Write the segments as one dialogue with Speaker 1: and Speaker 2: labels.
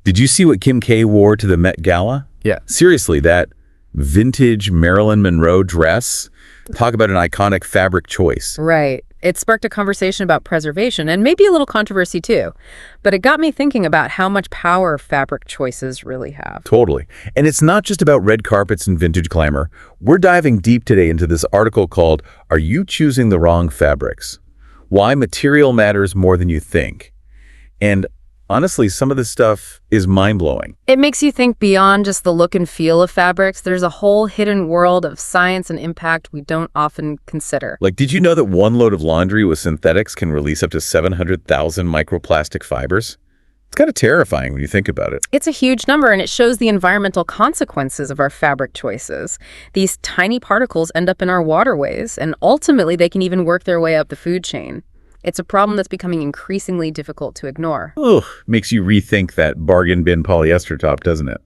Speaker 1: Did you see what Kim K wore to the Met Gala?
Speaker 2: Yeah.
Speaker 1: Seriously, that vintage Marilyn Monroe dress. Talk about an iconic fabric choice.
Speaker 3: Right. It sparked a conversation about preservation and maybe a little controversy too. But it got me thinking about how much power fabric choices really have.
Speaker 1: Totally. And it's not just about red carpets and vintage glamour. We're diving deep today into this article called, Are You Choosing the Wrong Fabrics? Why Material Matters More Than You Think. And honestly, some of this stuff is mind-blowing.
Speaker 3: It makes you think beyond just the look and feel of fabrics. There's a whole hidden world of science and impact we don't often consider.
Speaker 1: Like, did you know that one load of laundry with synthetics can release up to 700,000 microplastic fibers? It's kind of terrifying when you think about it.
Speaker 3: It's a huge number, and it shows the environmental consequences of our fabric choices. These tiny particles end up in our waterways, and ultimately they can even work their way up the food chain. It's a problem that's becoming increasingly difficult to ignore.
Speaker 1: Ugh, makes you rethink that bargain bin polyester top, doesn't it?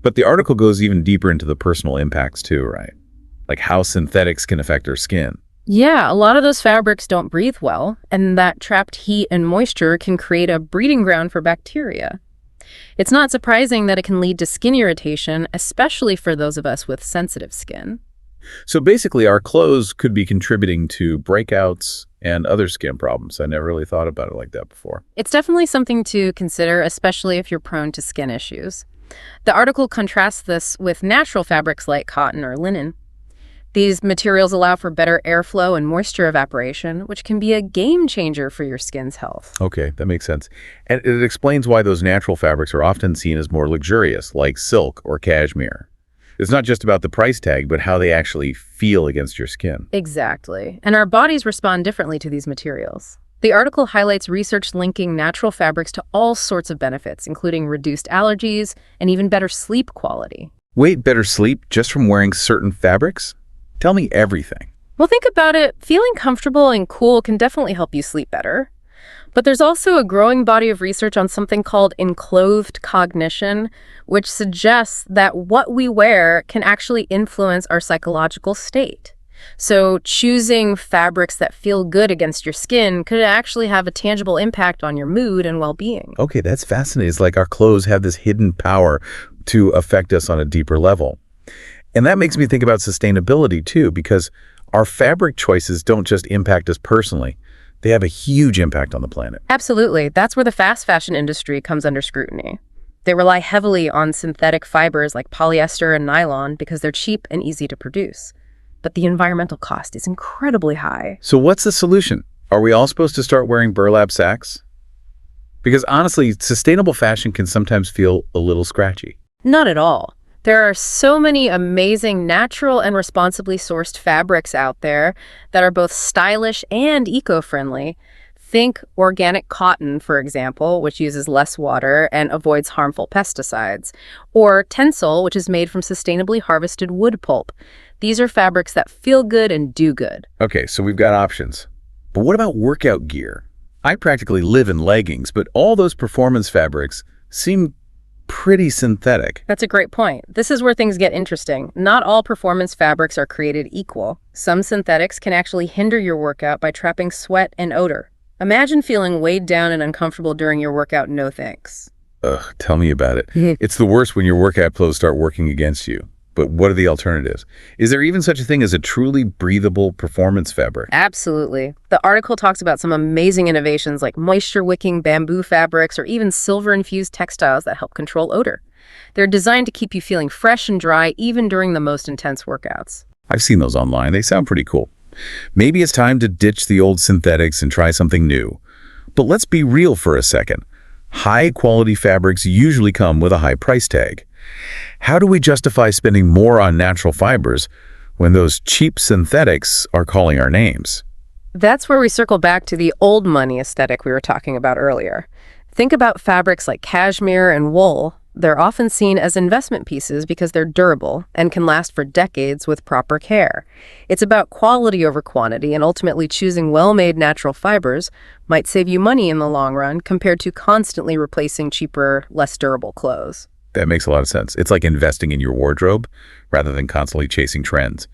Speaker 1: But the article goes even deeper into the personal impacts too, right? Like how synthetics can affect our skin.
Speaker 3: Yeah, a lot of those fabrics don't breathe well, and that trapped heat and moisture can create a breeding ground for bacteria. It's not surprising that it can lead to skin irritation, especially for those of us with sensitive skin.
Speaker 1: So basically, our clothes could be contributing to breakouts and other skin problems. I never really thought about it like that before.
Speaker 3: It's definitely something to consider, especially if you're prone to skin issues. The article contrasts this with natural fabrics like cotton or linen. These materials allow for better airflow and moisture evaporation, which can be a game changer for your skin's health.
Speaker 1: Okay, that makes sense. And it explains why those natural fabrics are often seen as more luxurious, like silk or cashmere. It's not just about the price tag, but how they actually feel against your skin.
Speaker 3: Exactly. And our bodies respond differently to these materials. The article highlights research linking natural fabrics to all sorts of benefits, including reduced allergies and even better sleep quality.
Speaker 1: Wait, better sleep just from wearing certain fabrics? Tell me everything.
Speaker 3: Well, think about it. Feeling comfortable and cool can definitely help you sleep better. But there's also a growing body of research on something called enclothed cognition, which suggests that what we wear can actually influence our psychological state. So choosing fabrics that feel good against your skin could actually have a tangible impact on your mood and well-being.
Speaker 1: Okay, that's fascinating. It's like our clothes have this hidden power to affect us on a deeper level. And that makes me think about sustainability too, because our fabric choices don't just impact us personally. They have a huge impact on the planet.
Speaker 3: Absolutely. That's where the fast fashion industry comes under scrutiny. They rely heavily on synthetic fibers like polyester and nylon because they're cheap and easy to produce. But the environmental cost is incredibly high.
Speaker 1: So what's the solution? Are we all supposed to start wearing burlap sacks? Because honestly, sustainable fashion can sometimes feel a little scratchy.
Speaker 3: Not at all. There are so many amazing natural and responsibly sourced fabrics out there that are both stylish and eco-friendly. Think organic cotton, for example, which uses less water and avoids harmful pesticides, or Tencel, which is made from sustainably harvested wood pulp. These are fabrics that feel good and do good.
Speaker 1: Okay, so we've got options. But what about workout gear? I practically live in leggings, but all those performance fabrics seem pretty synthetic.
Speaker 3: That's a great point. This is where things get interesting. Not all performance fabrics are created equal. Some synthetics can actually hinder your workout by trapping sweat and odor. Imagine feeling weighed down and uncomfortable during your workout. No thanks.
Speaker 1: Ugh, tell me about it. It's the worst when your workout clothes start working against you. But what are the alternatives? Is there even such a thing as a truly breathable performance fabric?
Speaker 3: Absolutely. The article talks about some amazing innovations like moisture-wicking bamboo fabrics or even silver-infused textiles that help control odor. They're designed to keep you feeling fresh and dry even during the most intense workouts.
Speaker 1: I've seen those online. They sound pretty cool. Maybe it's time to ditch the old synthetics and try something new. But let's be real for a second. High-quality fabrics usually come with a high price tag. How do we justify spending more on natural fibers when those cheap synthetics are calling our names?
Speaker 3: That's where we circle back to the old money aesthetic we were talking about earlier. Think about fabrics like cashmere and wool. They're often seen as investment pieces because they're durable and can last for decades with proper care. It's about quality over quantity, and ultimately choosing well-made natural fibers might save you money in the long run compared to constantly replacing cheaper, less durable clothes.
Speaker 1: That makes a lot of sense. It's like investing in your wardrobe rather than constantly chasing trends.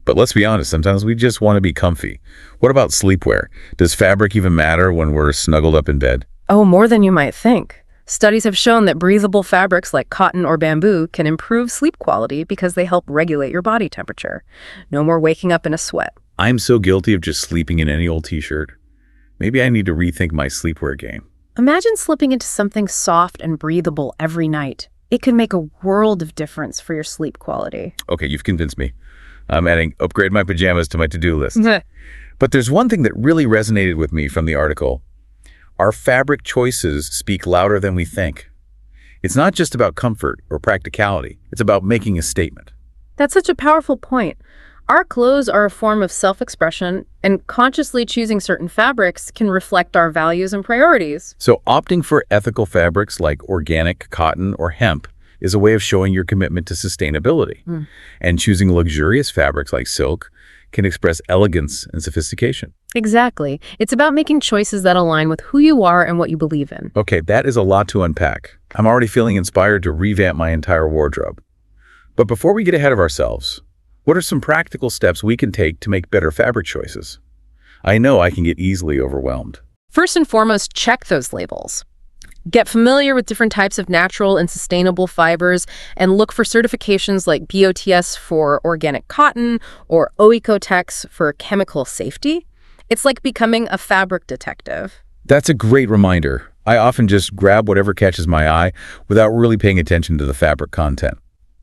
Speaker 1: But let's be honest, sometimes we just want to be comfy. What about sleepwear? Does fabric even matter when we're snuggled up in bed?
Speaker 3: Oh, more than you might think. Studies have shown that breathable fabrics like cotton or bamboo can improve sleep quality because they help regulate your body temperature. No more waking up in a sweat.
Speaker 1: I'm so guilty of just sleeping in any old t-shirt. Maybe I need to rethink my sleepwear game.
Speaker 3: Imagine slipping into something soft and breathable every night. It could make a world of difference for your sleep quality.
Speaker 1: Okay, you've convinced me. I'm adding upgrade my pajamas to my to-do list. But there's one thing that really resonated with me from the article. Our fabric choices speak louder than we think. It's not just about comfort or practicality. It's about making a statement.
Speaker 3: That's such a powerful point. Our clothes are a form of self-expression, and consciously choosing certain fabrics can reflect our values and priorities.
Speaker 1: So opting for ethical fabrics like organic cotton or hemp is a way of showing your commitment to sustainability. And choosing luxurious fabrics like silk can express elegance and sophistication.
Speaker 3: Exactly. It's about making choices that align with who you are and what you believe in.
Speaker 1: Okay, that is a lot to unpack. I'm already feeling inspired to revamp my entire wardrobe. But before we get ahead of ourselves, what are some practical steps we can take to make better fabric choices? I know I can get easily overwhelmed.
Speaker 3: First and foremost, check those labels. Get familiar with different types of natural and sustainable fibers and look for certifications like BOTS for organic cotton or Oecotex for chemical safety. It's like becoming a fabric detective.
Speaker 1: That's a great reminder. I often just grab whatever catches my eye without really paying attention to the fabric content.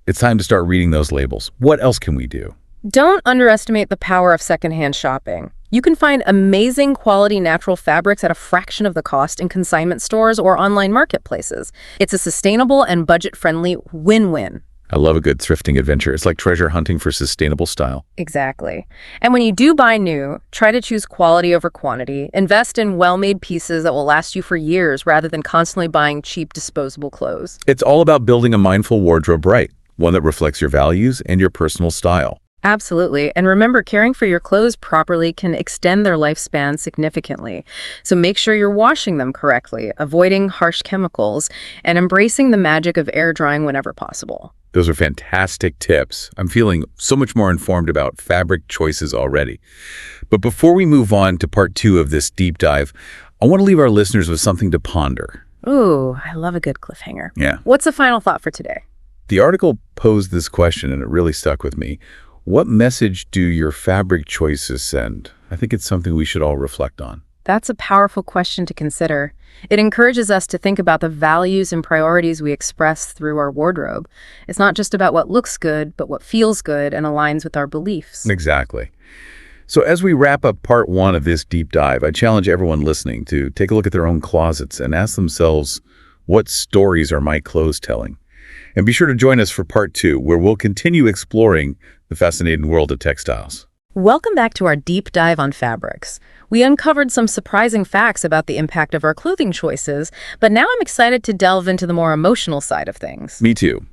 Speaker 1: It's time to start reading those labels. What else can we do?
Speaker 3: Don't underestimate the power of secondhand shopping. You can find amazing quality natural fabrics at a fraction of the cost in consignment stores or online marketplaces. It's a sustainable and budget-friendly win-win.
Speaker 1: I love a good thrifting adventure. It's like treasure hunting for sustainable style.
Speaker 3: Exactly. And when you do buy new, try to choose quality over quantity. Invest in well-made pieces that will last you for years rather than constantly buying cheap disposable clothes.
Speaker 1: It's all about building a mindful wardrobe, right? One that reflects your values and your personal style.
Speaker 3: Absolutely. And remember, caring for your clothes properly can extend their lifespan significantly. So make sure you're washing them correctly, avoiding harsh chemicals, and embracing the magic of air drying whenever possible.
Speaker 1: Those are fantastic tips. I'm feeling so much more informed about fabric choices already. But before we move on to part 2 of this deep dive, I want to leave our listeners with something to ponder.
Speaker 3: Ooh, I love a good cliffhanger.
Speaker 1: Yeah.
Speaker 3: What's the final thought for today?
Speaker 1: The article posed this question, and it really stuck with me. What message do your fabric choices send? I think it's something we should all reflect on.
Speaker 3: That's a powerful question to consider. It encourages us to think about the values and priorities we express through our wardrobe. It's not just about what looks good, but what feels good and aligns with our beliefs.
Speaker 1: Exactly. So as we wrap up part 1 of this deep dive, I challenge everyone listening to take a look at their own closets and ask themselves, what stories are my clothes telling? And be sure to join us for part 2, where we'll continue exploring the fascinating world of textiles.
Speaker 3: Welcome back to our deep dive on fabrics. We uncovered some surprising facts about the impact of our clothing choices, but now I'm excited to delve into the more emotional side of things.
Speaker 1: Me too.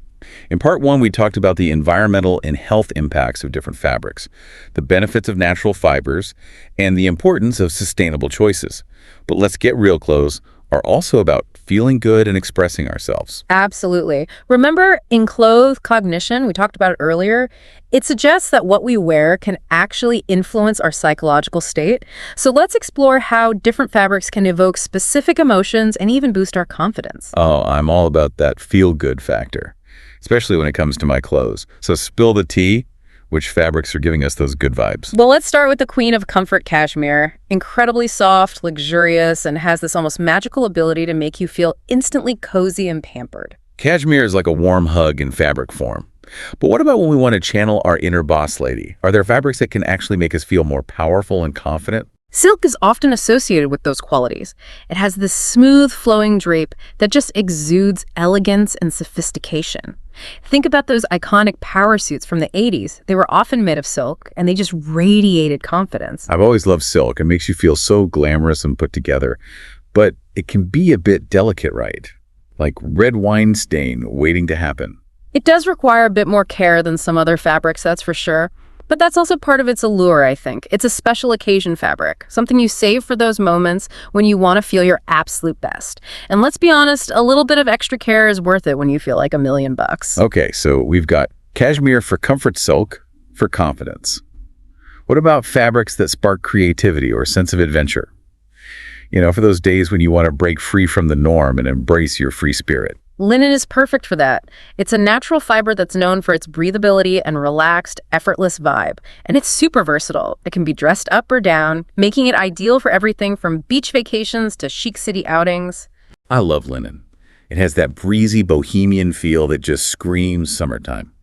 Speaker 1: In part 1, we talked about the environmental and health impacts of different fabrics, the benefits of natural fibers, and the importance of sustainable choices. But let's get real, clothes are also about feeling good and expressing ourselves.
Speaker 3: Absolutely. Remember, in clothes cognition, we talked about it earlier, it suggests that what we wear can actually influence our psychological state. So let's explore how different fabrics can evoke specific emotions and even boost our confidence.
Speaker 1: Oh, I'm all about that feel-good factor, especially when it comes to my clothes. So spill the tea. Which fabrics are giving us those good vibes?
Speaker 3: Well, let's start with the queen of comfort, cashmere. Incredibly soft, luxurious, and has this almost magical ability to make you feel instantly cozy and pampered.
Speaker 1: Cashmere is like a warm hug in fabric form. But what about when we want to channel our inner boss lady? Are there fabrics that can actually make us feel more powerful and confident?
Speaker 3: Silk is often associated with those qualities. It has this smooth, flowing drape that just exudes elegance and sophistication. Think about those iconic power suits from the 80s. They were often made of silk, and they just radiated confidence.
Speaker 1: I've always loved silk. It makes you feel so glamorous and put together. But it can be a bit delicate, right? Like red wine stain waiting to happen.
Speaker 3: It does require a bit more care than some other fabrics, that's for sure. But that's also part of its allure, I think. It's a special occasion fabric, something you save for those moments when you want to feel your absolute best. And let's be honest, a little bit of extra care is worth it when you feel like $1,000,000.
Speaker 1: Okay, so we've got cashmere for comfort, silk for confidence. What about fabrics that spark creativity or sense of adventure? For those days when you want to break free from the norm and embrace your free spirit.
Speaker 3: Linen is perfect for that. It's a natural fiber that's known for its breathability and relaxed, effortless vibe. And it's super versatile. It can be dressed up or down, making it ideal for everything from beach vacations to chic city outings.
Speaker 1: I love linen. It has that breezy bohemian feel that just screams summertime.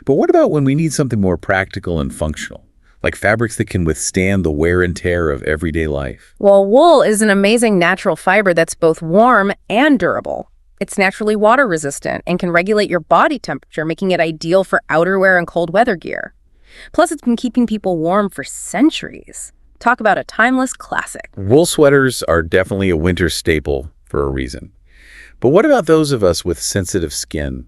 Speaker 1: But what about when we need something more practical and functional, like fabrics that can withstand the wear and tear of everyday life?
Speaker 3: Well, wool is an amazing natural fiber that's both warm and durable. It's naturally water resistant and can regulate your body temperature, making it ideal for outerwear and cold weather gear. Plus, it's been keeping people warm for centuries. Talk about a timeless classic.
Speaker 1: Wool sweaters are definitely a winter staple for a reason. But what about those of us with sensitive skin?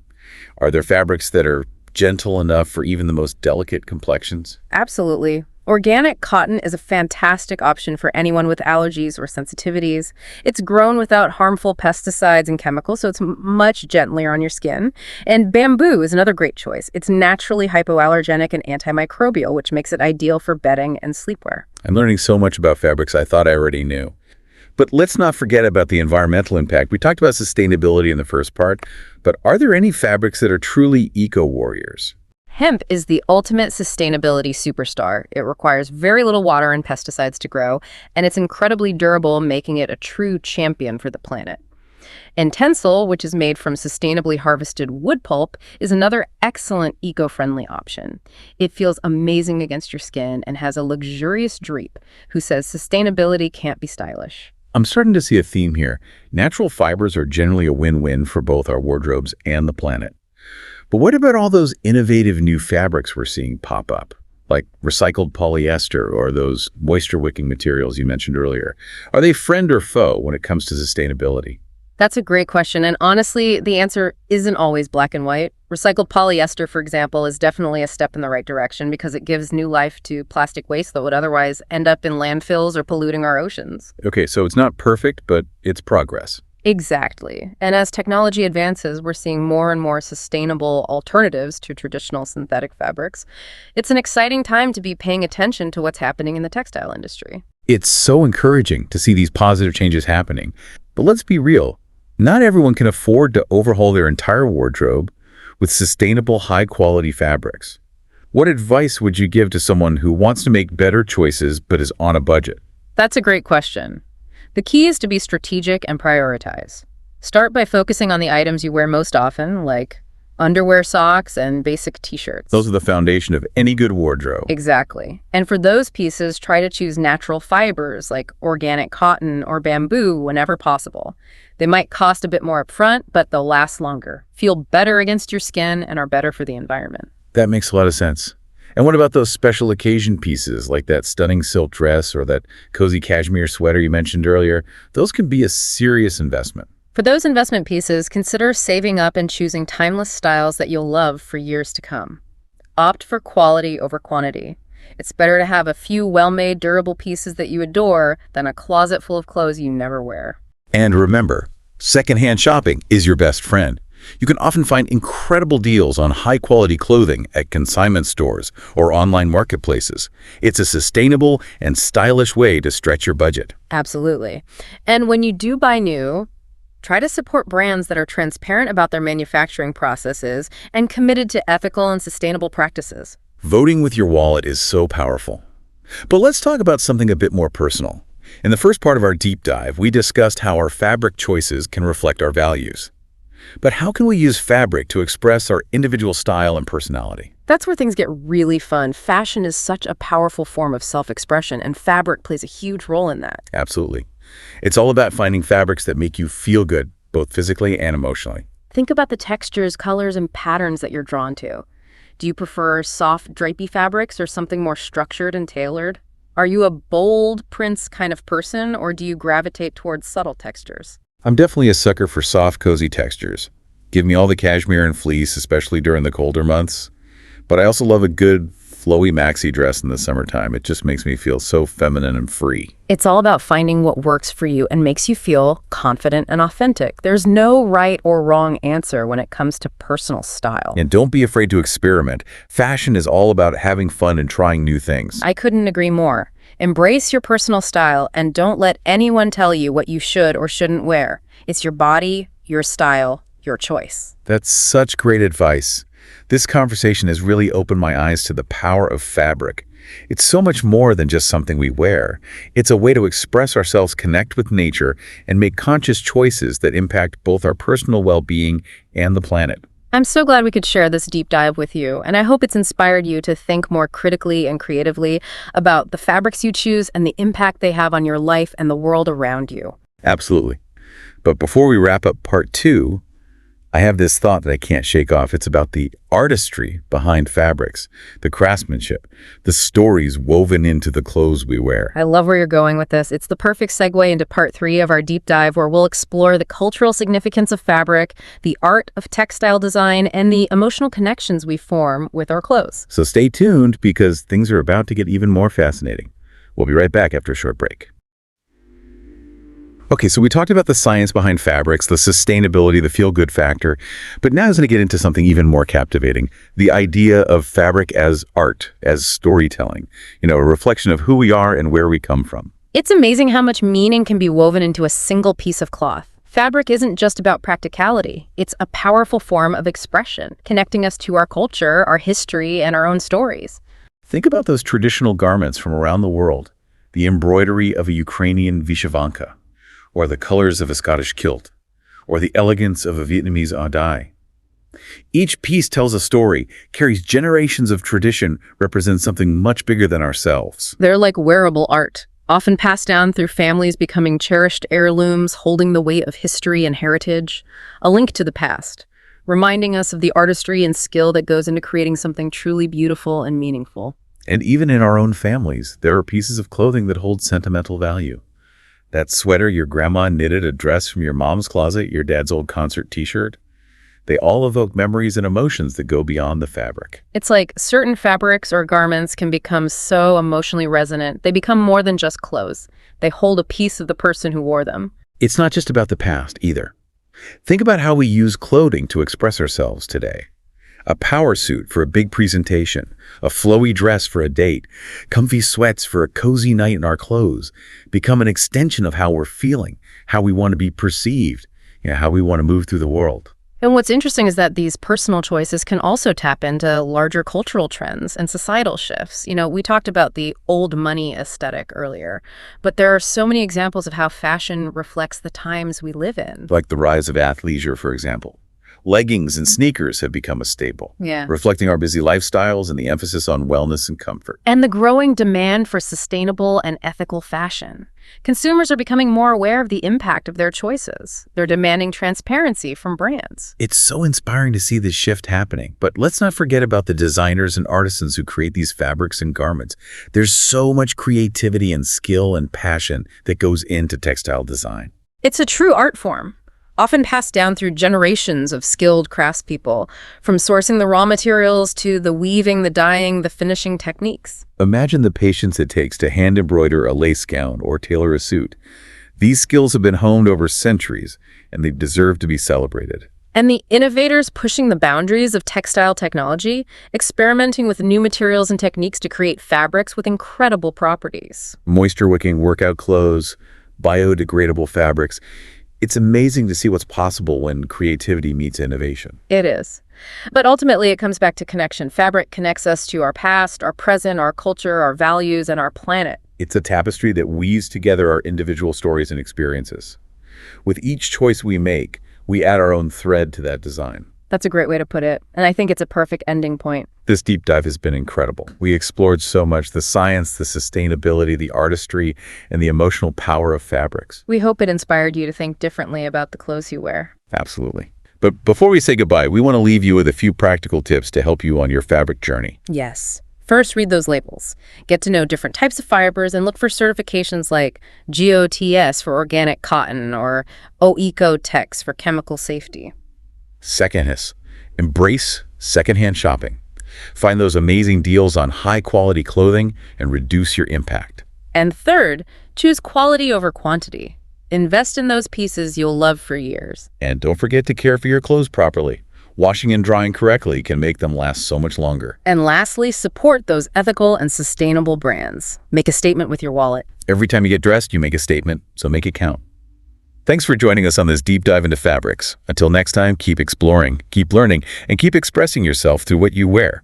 Speaker 1: Are there fabrics that are gentle enough for even the most delicate complexions?
Speaker 3: Absolutely. Organic cotton is a fantastic option for anyone with allergies or sensitivities. It's grown without harmful pesticides and chemicals, so it's much gentler on your skin. And bamboo is another great choice. It's naturally hypoallergenic and antimicrobial, which makes it ideal for bedding and sleepwear.
Speaker 1: I'm learning so much about fabrics I thought I already knew. But let's not forget about the environmental impact. We talked about sustainability in the first part, but are there any fabrics that are truly eco-warriors?
Speaker 3: Hemp is the ultimate sustainability superstar. It requires very little water and pesticides to grow, and it's incredibly durable, making it a true champion for the planet. And tencel, which is made from sustainably harvested wood pulp, is another excellent eco-friendly option. It feels amazing against your skin and has a luxurious drape. Who says sustainability can't be stylish?
Speaker 1: I'm starting to see a theme here. Natural fibers are generally a win-win for both our wardrobes and the planet. But what about all those innovative new fabrics we're seeing pop up, like recycled polyester or those moisture-wicking materials you mentioned earlier? Are they friend or foe when it comes to sustainability?
Speaker 3: That's a great question, and honestly, the answer isn't always black and white. Recycled polyester, for example, is definitely a step in the right direction because it gives new life to plastic waste that would otherwise end up in landfills or polluting our oceans.
Speaker 1: Okay, so it's not perfect, but it's progress.
Speaker 3: Exactly. And as technology advances, we're seeing more and more sustainable alternatives to traditional synthetic fabrics. It's an exciting time to be paying attention to what's happening in the textile industry.
Speaker 1: It's so encouraging to see these positive changes happening. But let's be real. Not everyone can afford to overhaul their entire wardrobe with sustainable, high-quality fabrics. What advice would you give to someone who wants to make better choices but is on a budget?
Speaker 3: That's a great question. The key is to be strategic and prioritize. Start by focusing on the items you wear most often, like underwear, socks, and basic t-shirts.
Speaker 1: Those are the foundation of any good wardrobe.
Speaker 3: Exactly. And for those pieces, try to choose natural fibers like organic cotton or bamboo whenever possible. They might cost a bit more upfront, but they'll last longer, feel better against your skin, and are better for the environment.
Speaker 1: That makes a lot of sense. And what about those special occasion pieces like that stunning silk dress or that cozy cashmere sweater you mentioned earlier? Those can be a serious investment.
Speaker 3: For those investment pieces, consider saving up and choosing timeless styles that you'll love for years to come. Opt for quality over quantity. It's better to have a few well-made, durable pieces that you adore than a closet full of clothes you never wear.
Speaker 1: And remember, secondhand shopping is your best friend. You can often find incredible deals on high-quality clothing at consignment stores or online marketplaces. It's a sustainable and stylish way to stretch your budget.
Speaker 3: Absolutely. And when you do buy new, try to support brands that are transparent about their manufacturing processes and committed to ethical and sustainable practices.
Speaker 1: Voting with your wallet is so powerful. But let's talk about something a bit more personal. In the first part of our deep dive, we discussed how our fabric choices can reflect our values. But how can we use fabric to express our individual style and personality?
Speaker 3: That's where things get really fun. Fashion is such a powerful form of self-expression, and fabric plays a huge role in that.
Speaker 1: Absolutely. It's all about finding fabrics that make you feel good, both physically and emotionally.
Speaker 3: Think about the textures, colors, and patterns that you're drawn to. Do you prefer soft, drapey fabrics or something more structured and tailored? Are you a bold prints kind of person, or do you gravitate towards subtle textures?
Speaker 1: I'm definitely a sucker for soft, cozy textures. Give me all the cashmere and fleece, especially during the colder months. But I also love a good, flowy maxi dress in the summertime. It just makes me feel so feminine and free.
Speaker 3: It's all about finding what works for you and makes you feel confident and authentic. There's no right or wrong answer when it comes to personal style.
Speaker 1: And don't be afraid to experiment. Fashion is all about having fun and trying new things.
Speaker 3: I couldn't agree more. Embrace your personal style and don't let anyone tell you what you should or shouldn't wear. It's your body, your style, your choice.
Speaker 1: That's such great advice. This conversation has really opened my eyes to the power of fabric. It's so much more than just something we wear. It's a way to express ourselves, connect with nature, and make conscious choices that impact both our personal well-being and the planet.
Speaker 3: I'm so glad we could share this deep dive with you, and I hope it's inspired you to think more critically and creatively about the fabrics you choose and the impact they have on your life and the world around you.
Speaker 1: Absolutely. But before we wrap up part 2, I have this thought that I can't shake off. It's about the artistry behind fabrics, the craftsmanship, the stories woven into the clothes we wear.
Speaker 3: I love where you're going with this. It's the perfect segue into part 3 of our deep dive, where we'll explore the cultural significance of fabric, the art of textile design, and the emotional connections we form with our clothes.
Speaker 1: So stay tuned because things are about to get even more fascinating. We'll be right back after a short break. Okay, so we talked about the science behind fabrics, the sustainability, the feel-good factor, but now I was going to get into something even more captivating, the idea of fabric as art, as storytelling, a reflection of who we are and where we come from.
Speaker 3: It's amazing how much meaning can be woven into a single piece of cloth. Fabric isn't just about practicality. It's a powerful form of expression, connecting us to our culture, our history, and our own stories.
Speaker 1: Think about those traditional garments from around the world, the embroidery of a Ukrainian vyshyvanka, or the colors of a Scottish kilt, or the elegance of a Vietnamese áo. Each piece tells a story, carries generations of tradition, represents something much bigger than ourselves.
Speaker 3: They're like wearable art, often passed down through families, becoming cherished heirlooms, holding the weight of history and heritage, a link to the past, reminding us of the artistry and skill that goes into creating something truly beautiful and meaningful.
Speaker 1: And even in our own families, there are pieces of clothing that hold sentimental value. That sweater your grandma knitted, a dress from your mom's closet, your dad's old concert t-shirt. They all evoke memories and emotions that go beyond the fabric.
Speaker 3: It's like certain fabrics or garments can become so emotionally resonant. They become more than just clothes. They hold a piece of the person who wore them.
Speaker 1: It's not just about the past either. Think about how we use clothing to express ourselves today. A power suit for a big presentation, a flowy dress for a date, comfy sweats for a cozy night in our clothes become an extension of how we're feeling, how we want to be perceived, how we want to move through the world.
Speaker 3: And what's interesting is that these personal choices can also tap into larger cultural trends and societal shifts. We talked about the old money aesthetic earlier, but there are so many examples of how fashion reflects the times we live in.
Speaker 1: Like the rise of athleisure, for example. Leggings and sneakers have become a staple, reflecting our busy lifestyles and the emphasis on wellness and comfort.
Speaker 3: And the growing demand for sustainable and ethical fashion. Consumers are becoming more aware of the impact of their choices. They're demanding transparency from brands.
Speaker 1: It's so inspiring to see this shift happening. But let's not forget about the designers and artisans who create these fabrics and garments. There's so much creativity and skill and passion that goes into textile design.
Speaker 3: It's a true art form, often passed down through generations of skilled craftspeople, from sourcing the raw materials to the weaving, the dyeing, the finishing techniques.
Speaker 1: Imagine the patience it takes to hand embroider a lace gown or tailor a suit. These skills have been honed over centuries, and they deserve to be celebrated.
Speaker 3: And the innovators pushing the boundaries of textile technology, experimenting with new materials and techniques to create fabrics with incredible properties.
Speaker 1: Moisture-wicking workout clothes, biodegradable fabrics. It's amazing to see what's possible when creativity meets innovation.
Speaker 3: It is. But ultimately, it comes back to connection. Fabric connects us to our past, our present, our culture, our values, and our planet.
Speaker 1: It's a tapestry that weaves together our individual stories and experiences. With each choice we make, we add our own thread to that design.
Speaker 3: That's a great way to put it, and I think it's a perfect ending point.
Speaker 1: This deep dive has been incredible. We explored so much: the science, the sustainability, the artistry, and the emotional power of fabrics.
Speaker 3: We hope it inspired you to think differently about the clothes you wear.
Speaker 1: Absolutely. But before we say goodbye, we want to leave you with a few practical tips to help you on your fabric journey.
Speaker 3: Yes. First, read those labels. Get to know different types of fibers and look for certifications like GOTS for organic cotton or OECO-TEX for chemical safety.
Speaker 1: Second is, embrace secondhand shopping. Find those amazing deals on high-quality clothing and reduce your impact.
Speaker 3: And third, choose quality over quantity. Invest in those pieces you'll love for years.
Speaker 1: And don't forget to care for your clothes properly. Washing and drying correctly can make them last so much longer.
Speaker 3: And lastly, support those ethical and sustainable brands. Make a statement with your wallet.
Speaker 1: Every time you get dressed, you make a statement, so make it count. Thanks for joining us on this deep dive into fabrics. Until next time, keep exploring, keep learning, and keep expressing yourself through what you wear.